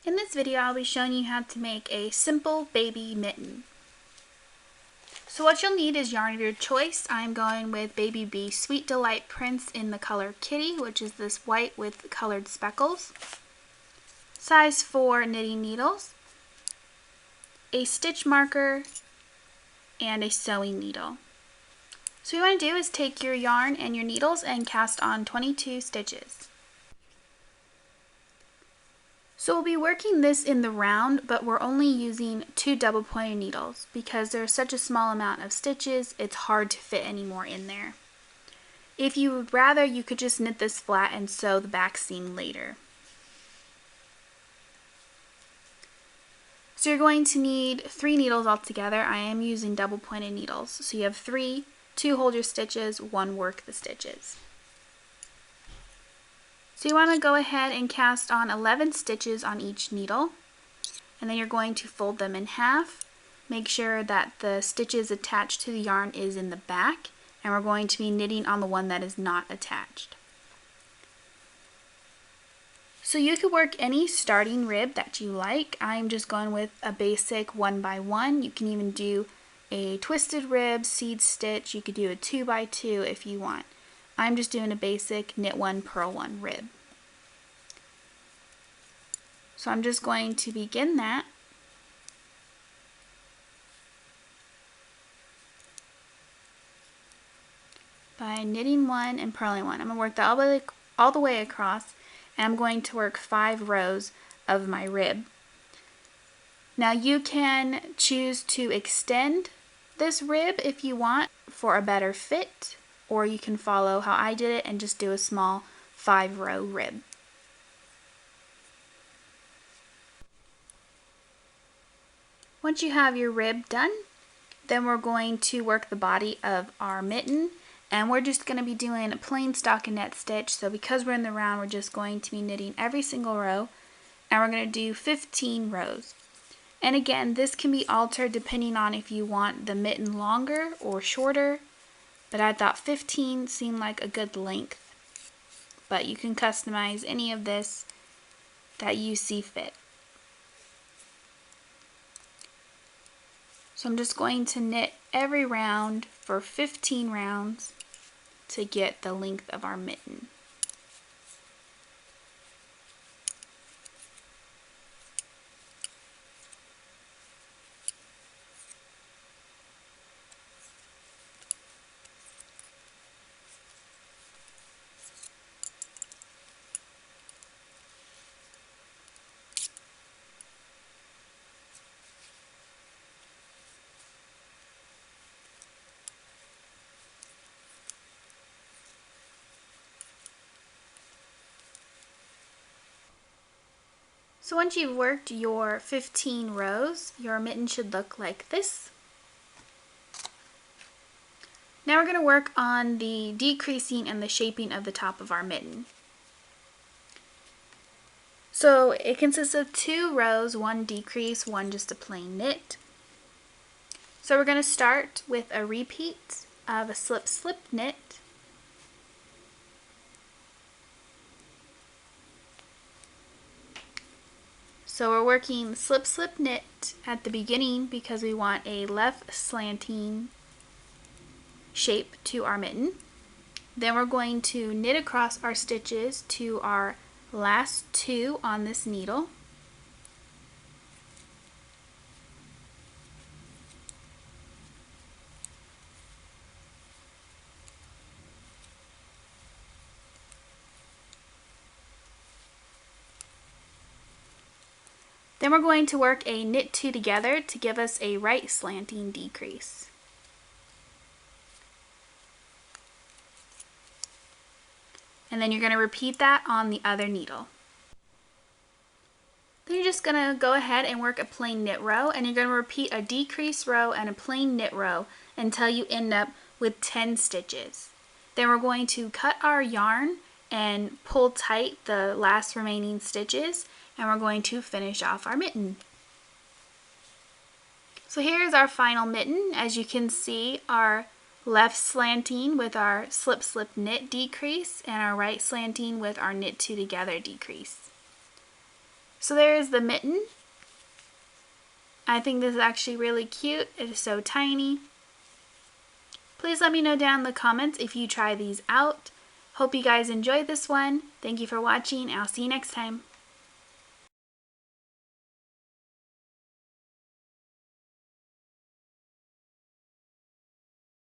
In this video, I'll be showing you how to make a simple baby mitten. So what you'll need is yarn of your choice. I'm going with Baby Bee Sweet Delight Prints in the color Kitty, which is this white with colored speckles. Size 4 knitting needles, a stitch marker, and a sewing needle. So what you want to do is take your yarn and your needles and cast on 22 stitches. So we'll be working this in the round, but we're only using 2 double pointed needles because there's such a small amount of stitches, it's hard to fit any more in there. If you would rather, you could just knit this flat and sew the back seam later. So you're going to need 3 needles altogether. I am using double pointed needles. So you have 3, 2 hold your stitches, 1 work the stitches. So you want to go ahead and cast on 11 stitches on each needle, and then you're going to fold them in half. Make sure that the stitches attached to the yarn is in the back, and we're going to be knitting on the one that is not attached. So you could work any starting rib that you like. I'm just going with a basic 1x1. You can even do a twisted rib, seed stitch. You could do a 2x2 if you want. I'm just doing a basic knit 1, purl 1 rib. So I'm just going to begin that. By knitting 1 and purling 1. I'm going to work that all the way across, and I'm going to work 5 rows of my rib. Now you can choose to extend this rib if you want for a better fit, or you can follow how I did it and just do a small 5-row rib. Once you have your rib done, then we're going to work the body of our mitten, and we're just going to be doing a plain stockinette stitch. So because we're in the round, we're just going to be knitting every single row, and we're going to do 15 rows. And again, this can be altered depending on if you want the mitten longer or shorter, but I thought 15 seemed like a good length. But you can customize any of this that you see fit. So I'm just going to knit every round for 15 rounds to get the length of our mitten. So once you've worked your 15 rows, your mitten should look like this. Now we're going to work on the decreasing and the shaping of the top of our mitten. So it consists of 2 rows, 1 decrease, 1 just a plain knit. So we're going to start with a repeat of a slip-slip knit. So we're working slip-slip knit at the beginning because we want a left slanting shape to our mitten. Then we're going to knit across our stitches to our last 2 on this needle. Then we're going to work a knit 2 together to give us a right slanting decrease. And then you're going to repeat that on the other needle. Then you're just going to go ahead and work a plain knit row, and you're going to repeat a decrease row and a plain knit row until you end up with 10 stitches. Then we're going to cut our yarn and pull tight the last remaining stitches, and we're going to finish off our mitten. So here's our final mitten. As you can see, our left slanting with our slip-slip knit decrease and our right slanting with our knit 2 together decrease. So there is the mitten. I think this is actually really cute. It is so tiny. Please let me know down in the comments if you try these out. Hope you guys enjoyed this one. Thank you for watching. I'll see you next time.